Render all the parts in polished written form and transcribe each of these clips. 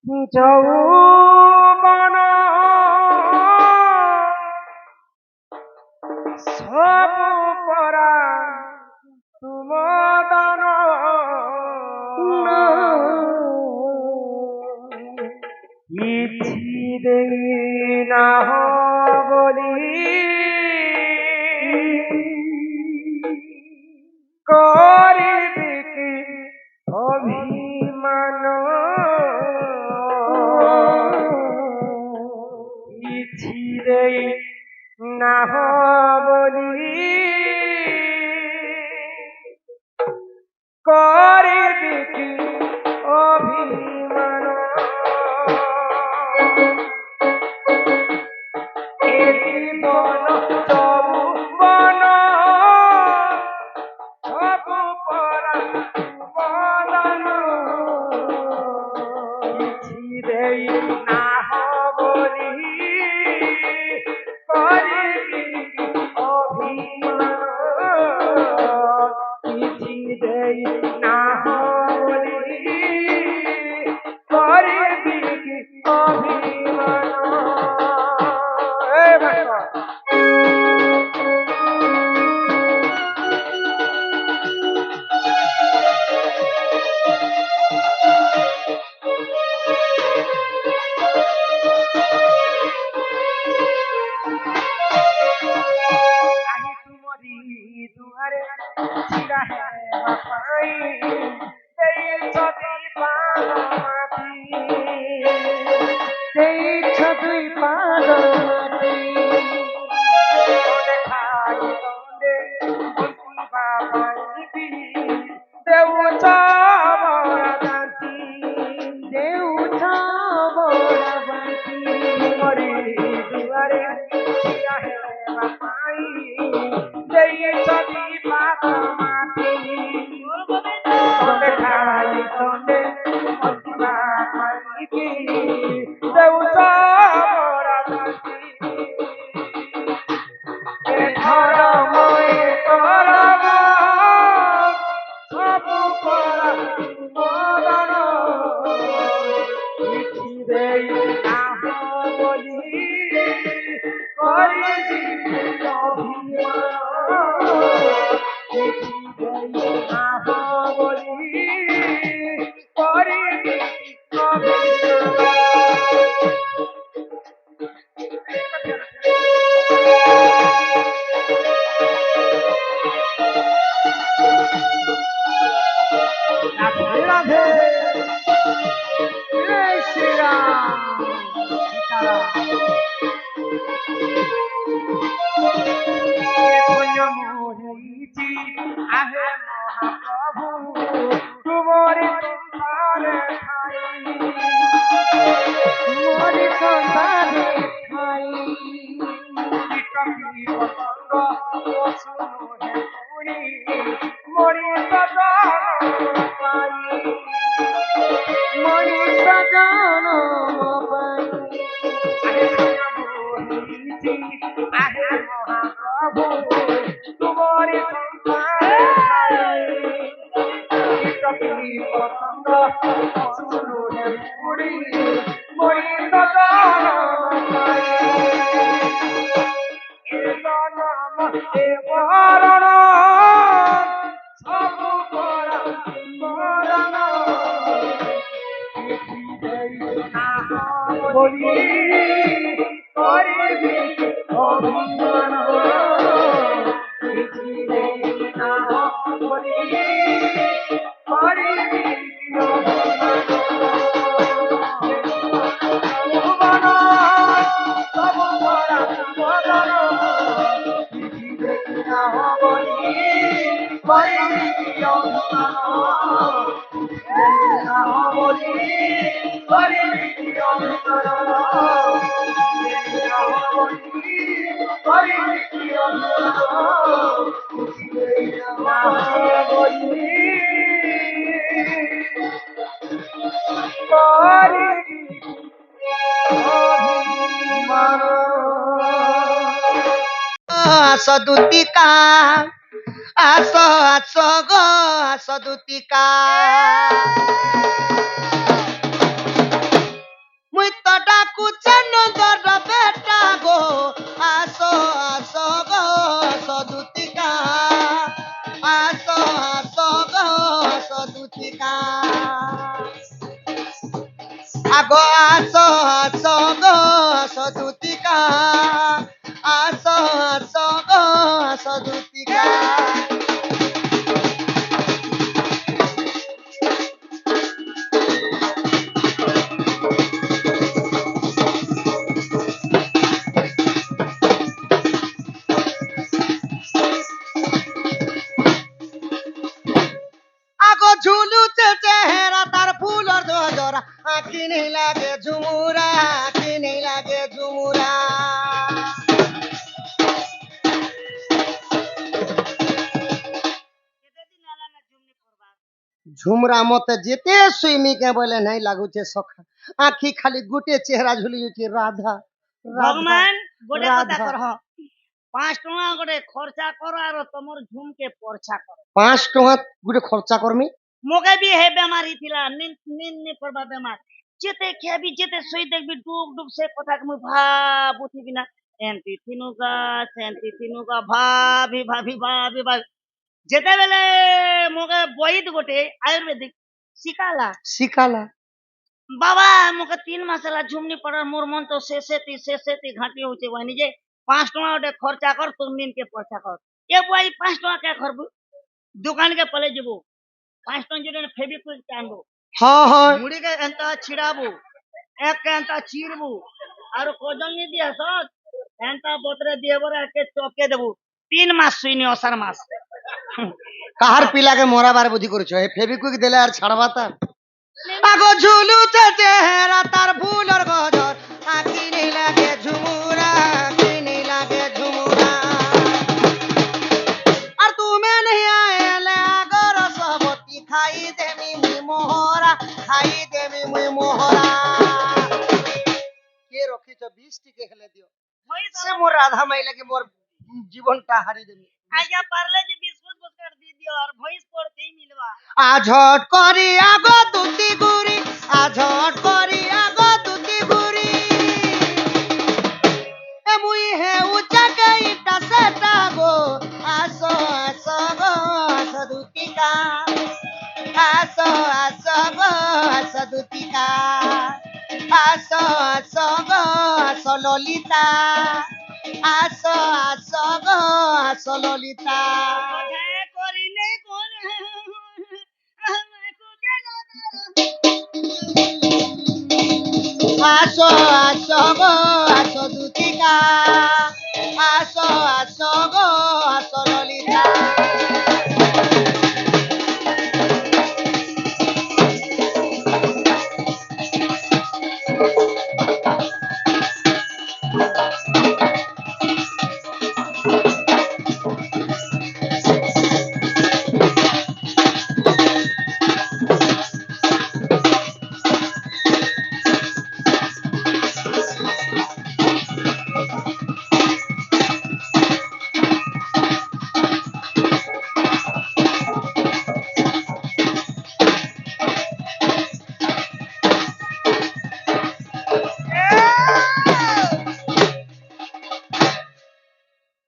যৌবন সবু পরা তুমদন ইছি দেই না বলি করিবি কি অভিমান ইছি দেই না বলি করিবি কি অভিমান এ জীবন যৌবন সবু পরা তুমদন ইছি দেই না বলি করিবি কি অভিমান ইছি দেই না বলি করিবি কি অভিমান আহি তুমরি দুয়ারে ছিড়া হে বাপাই সেই ছবি পাল মাটি সেই ছবি পাল মাটি দেখাই দে বন্তি বাবাইবি দেউ চাবড়া দাঁতি দেউ চাবড়া বাঁতি তুমরি দুয়ারে ছিড়া হে বাপাই সেই ছবি পাল মাটি দেখাই দে বন্তি বাবাইবি দেউ চাবড়া দাঁতি এ ধর্ম সবু পরা তুমদন ইছি দেই না বলি করিবি অভিমান ইছি দেই না বলি করিবি রাধে রাধে জয় শ্রীরাম মোহিছি আহে মহাপ্রভু তুমরি সংসারে ঠাই তুমরি সংসারে ঠাই কীটকি পতঙ্গ পশু হে পুরি মরি সজন পাই মরি সজন পাই আহে মহাপ্রভু তুমরি সংসারে ঠাই কীটকি পতঙ্গ পশু হে পুরি মরি সজন পাই এ জনম এ মরণ সবু পরা তুমদন ইছি দেই না বলি করিবি অভিমান ইছি দেই না বলি করিবি অভিমান যৌবন সবু পরা তুমদন ইছি দেই না বলি করিবি অভিমান না বলি করিবি অভিমান না বলি করিবি অভিমান না বলি করিবি অভিমান সদুতিকা আস গো সদুতিকা আগ আস আস গো আস দুতিকা আস আস গো আস দুতিকা আগো ঝুলুতে চেহারা তার ফুলর দোজরা আঁকি নেই লাগে ঝুমুরা আঁকি নেই লাগে ঝুমুরা ঝুমরা মতে যেতে সুইমিকে বলে নাই লাগুছে সখা আঁখি খালি গুটে চেহারা ঝুলিয়েছে রাধা ভগবান গোটে কথা রাধা। কর 5 টଙ୍କା গোটে খরচা কর আর তোমার ঝুমকে পরছা কর 5 টଙ୍କା গুটে খরচা করমি মোকে বি হে বেমারি থিলা নিন পড়বা বেমার যেতে খেবি যেতে সই দেখবি ডুব ডুব সে কথা মু ভাবুথিবি না এন্তি তিনুকা ভাবি ভাবি ভাবি ভাবি যেতেবেলে মোকে বইত গোটে আয়ুর্বেদিক শিখালা শিখালা বাবা মোকে 3 মাস ହେଲା ঝুমনি পড়ার মোর মন তো শেষেতি ঘাটি হচ্ছে বই নিজে 5 ଟଙ୍କା ଗୋଟେ খরচা কর তোর নিনকে পয়সা কর এ বই 5 ଟଙ୍କା কে করবু দোকান কে পলে যাবো 5 ଟଙ୍କା জন্য ফেবিকুইক আনবো হ্যাঁ হ্যাঁ মুড়ি কে এন্তা ছিড়াবো এক কে এন্তা চিরবু আর কোজন নি দিয়া সত এন্তা বতরে দিয়ে বরে একে চকে দেবু 3 মাস শুইনি অসার মাস কাহার পিলাকে মরাবার বুদ্ধি করছো এই ফেবিকুইক দিলে আর ছাড়বা তার আগো ঝুলুতে চেহারা তার ফুলর গজর আঁকি নেই লাগে ঝুমুরা আঁকি নেই লাগে ঝুমুরা আর তুমি নেই আয়েলে আগর সবতি খাই দেমি মুই মোহরা খাই দেমি মুই মোহরা কে রখিছ 20 টিকে হেলে দিও সে মোর রাধা মাইলাকে মোর জীবনটা হারি দেমি আইয়া পারলে যে বিস্কুট বস্কুট দি দিও আর ভয়েস পড়তেই মিলবা আঝট করি আগো দুতি গুড়ি আঝট করি আগো দুতি গুড়ি এ মুই হে উচাকে ইটা সেটা গো আসো আসো গো আসো দুতিকা আসো আসো গো আসো দুতিকা আসো আসো গো আসো ললিতা আসো আসো গো আসো ললিতা কোথায় করিলে কোন আসো আসো গো আসো দুতিকা আসো আসো গো আসো ললিতা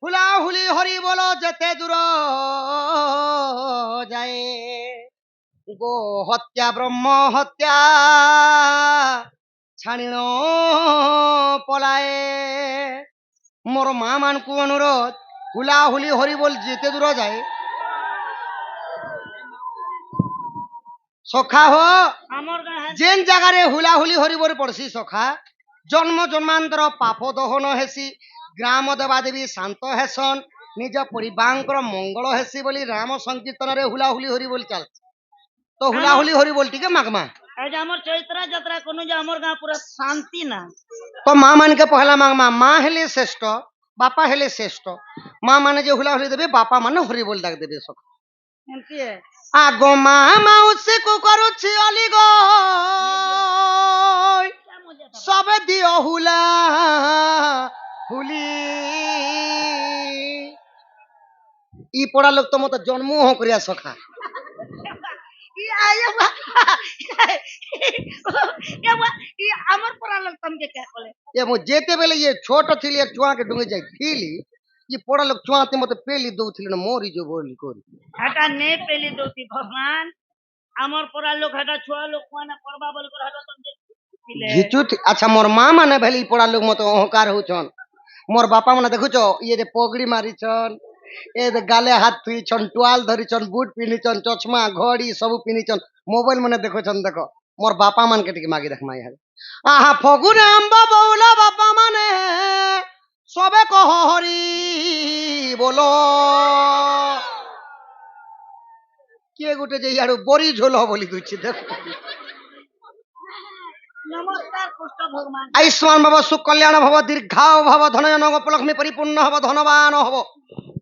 হুলাহুলি হরি বলো যেতে দূর যায় গো হত্যা ব্রহ্ম হত্যা ছাড়িণ পলায়ে মোর মা মানকু অনুরোধ হুলাহুলি হরি বল যেতে দূর যায় সখা হো আমার গাঁ যেন জায়গারে হুলাহুলি হরিবর পড়ছি সখা জন্ম জন্মান্তর পাপ দহন হেসি গ্রাম দেবাদেবী শান্ত হেসন নিজ পরিবারଙ୍କର মঙ্গଳ হেসি বলি রাম সংকীর্ତ୍ତନରେ হুলাহুলি হরি বল চালছে তো হুলাহুলি হরি বল টিকে মাগমা এই যে আমার চৈত্রা যাত্রা কোন যে আমার গাঁ পুরা শান্তি না তো মা মানকে পহলা মাগমা মা হেলে শ্রেষ্ঠ বাপা হেলে শ্রেষ্ঠ মা মানে যে হুলাহুলি দেবে বাপা মানে হরি বল ডাক দেবে সখা এমতি আগো মা মাউসী কু করুছি অলিগ সবে দিও হুলা হুলি ই পড়া লোক তো মতো জন্ম করিয়া সখা আমার পড়া লোক তুমি কে কলে এ মো যেতে বেলে ইয়ে ছোট ଥିଲି এক ଛୁଆকে ଡୁଙ୍ଗି ଯାଇଥିଲି ଇଏ ପଡା ଲୋକ ଛୁଆତେ ମତେ ପେଲି ଦଉଥିଲେ ନା ମରି ଯୋ ବୋଲି କରି হেটা নে পেলি দৌতি ভগবান আমার পড়া লোক হেটা ছুয়া লোক মানে পড়বা বলি করে হেটা তুমি घिचु अच्छा मोर माँ माने भेली पड़ा लोग मत अहंकार होछन मोर बापा माने देखुछ ये दे पगड़ी मारिछन ए दे गाले हाथ थुइछन टुआल धरिछन बूट पिनिछन चश्मा घड़ी सब पिनिछन मोबाइल माने देखुछन देखो मोर बापा मान के टिके मागी देख माई आहा फगुन आंबा बौला बापा माने सबे कह हरि बोलो किए गुटे जे यार बड़ी झोल हो बोली दुछि देख नमस्कार पुष्ट भगवान आयुष्मान भव सुख कल्याण भव दीर्घाव भव धनजनक उपलक्ष्मी परिपूर्ण हव धनवान हव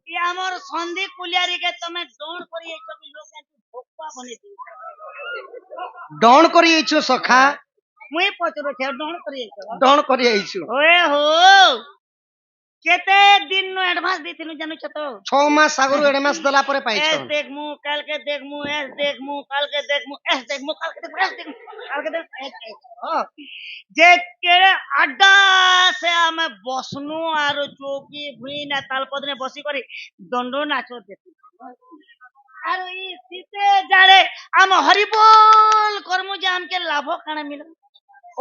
ये हमर संधि कुलियारी के तमे डोन करी ए सब लोग के भोक्का बने दी डण करी आइछु सखा मुई पचरो छे डोन करी ए सब डण करी आइछु ओए हो केते दिन नो एडवांस देथिनु जानु छ तो 6 मास आगरु एडवांस दला परे एस पाइछु देखमु काल के देखमु एस देखमु काल के देखमु एस देखमु काल के देखमु एस देखमु काल के देखमु हो जे केड़े अड्डा से हमें बसनु आरो चौकी भुई ना तालपद ने बसी करी दंडो नाचो देखु आरो ई सीते जाड़े हम हरिबोल करमु जे हमके लाभ काना मिलो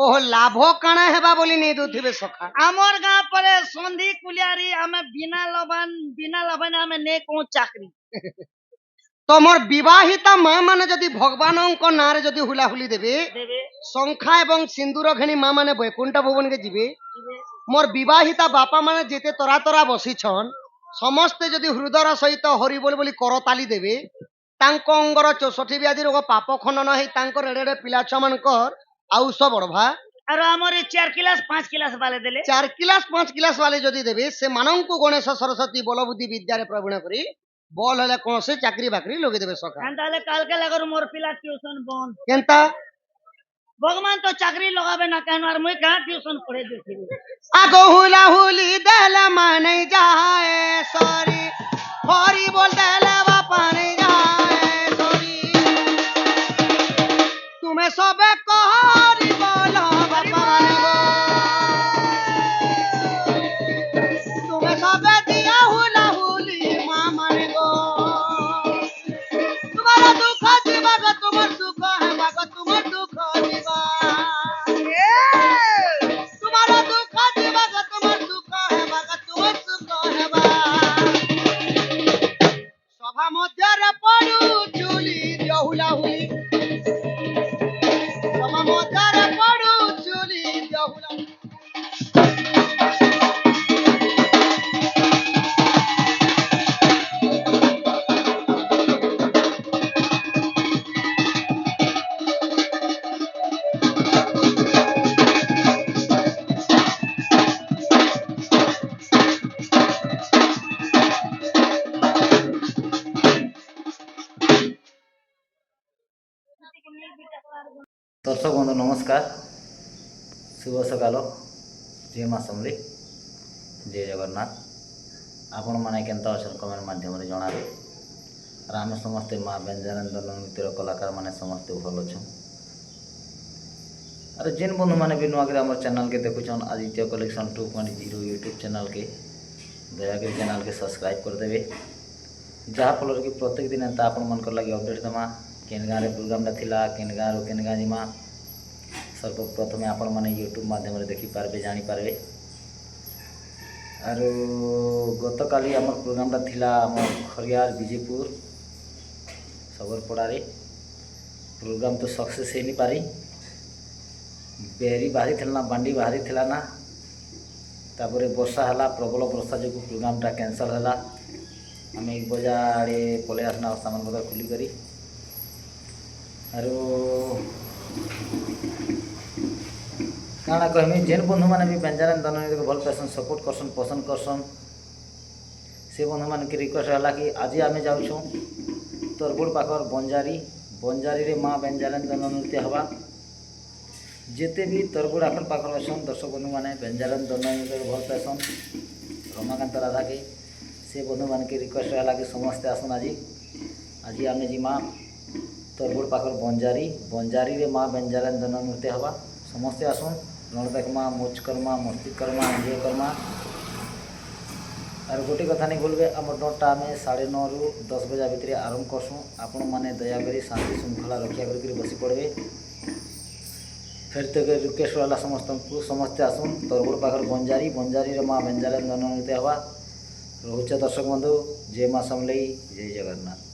ओह लाभ काना हेबा बोली नहीं दुथिबे सखा हमर गांव पर संधि कुलियारी हमें बिना लबन हमें ने को चाकरी तो मोर विवाहिता माँ माने जदि भगवानଙ୍କ नारे जदि हुलाहुली देबे देबे शंखा एवं सिंदूर घेनी माँ माने वैकुंठ भवन के जीवे मोर विवाहिता बापा माने जेते तोरा तोरा बसिछन समस्ते जदि हृदयर सहित हरि बोल बोली करताली देबे तांको अंगर 64 व्याधि रोग पाप खंडन हेई तांको रेडे पिला छुआ मानकर आउस बड़भा और हमर 4 क्लास 5 क्लास वाले देले 4 क्लास 5 क्लास वाले जदि देबे से मानंको गणेश सरस्वती बल बुद्धि विद्या रे प्रवीण करी बल हेले कोन से चाकरी बाकरी लोगे देबे सका ताले काल के लगरो मोर पिला ट्यूशन बंद केनता भगवान तो चाकरी लगाबे ना कहनो और मुई कहां ट्यूशन पढ़े देथि आगो हुलाहुली देला माने जाए सॉरी हरि बोल देला बापा नहीं जाए सॉरी तुम्हें सबे कहरी बोलो बापा माने गो तुम्हें सबे दिया हुलाहुली माँ माने गो तुम्हारा दुख जीवा गो तुम्हार दुख है बागो तुम्हार दुख जीवा तुम्हारा दुख जीवा गो तुम्हार दुख है बागो तुम्हार सुख है बा सभा मध्य रे पड़ू चुली दियो हुलाहुली सभा मध्य रे पड़ू चुली दियो हुलाहुली दर्शक बंधु नमस्कार शुभ सकाल जय माँ समली जय जगन्नाथ आपण मैंने केन्ता अच्छन कमेंट माध्यम जनाबे और आम समस्ते माँ व्यंजनानंदन नृत्यर कलाकार मैंने समस्ते भल अच्छु अरे जिन बंधु मैंने भी नुआ आम चैनल के देखुन आदित्य कलेक्शन 2.0 यूट्यूब चैनल के दयाकरी चैनल के सब्सक्राइब करदे जहाँफल कि प्रत्येक दिन एंता आपण मन लगे अपडेट देमा केन गाँव प्रोग्राम थिला केन गाँव केन गाँ जिमा सर्वप्रथम आपण मैंने यूट्यूब माध्यम देखिपारे जानीपारे आरो गत काली आम प्रोग्राम थिला आम खरियार विजयपुर सबरपड़ारे प्रोग्राम तो सक्सेस हो नहीं पारी बेरी बाहरी थिला ना बांडी बाहरी थिला ना तापर वर्षा हला प्रबल वर्षा जो प्रोग्रामटा कैंसल हला आम 1 बजे आड़े पलि आसना सामान पत्र खुली करी आरो काଣା कहमी जेन बंधु मैंने भी व्यंजनानंदन को भल पासन सपोर्ट करसन पसंद करसन से बंधु मान के रिक्वेस्ट है कि आज आम जाऊँ तरबुड़ पाखर बंजारी रे माँ व्यंजनानंदन नृत्य हवा जिते भी तरबुड़ आखर पाखर असन दर्शक बंधु मैंने व्यंजनानंदन नृत्य को भल पासन रमाकांत राधा के से बंधु मान के रिक्वेस्ट है कि समस्ते आसन आज आम जीमा तरबुड़ पाखर बंजारी रे माँ व्यंजनानंदन नृत्य हवा समस्ते आसन रण देखमा मोच करमा मस्ती करमा एंजय करमा और गोटे कथा नहीं भूलबे आम डोटा आम 9:30 रु 10 बजे भितर आरंभ करसूँ आपण मैंने दयाकरी शांति श्रृंखला रक्षा करके बसी पड़े ଫେର୍ ତ ରିକ୍ୱେଷ୍ଟ ରହିଲା ସମସ୍ତଙ୍କୁ ସମସ୍ତେ ଆସୁନ୍ ତରବୁର ପାଖରେ ବଞ୍ଜାରୀରେ ମା' ବେଞ୍ଜାରେ ଦଣ୍ଡନୀତି ହେବା। ରହୁଛେ ଦର୍ଶକ ବନ୍ଧୁ, ଜୟ ମା' ସମଲେଇ, ଜୟ ଜଗନ୍ନାଥ।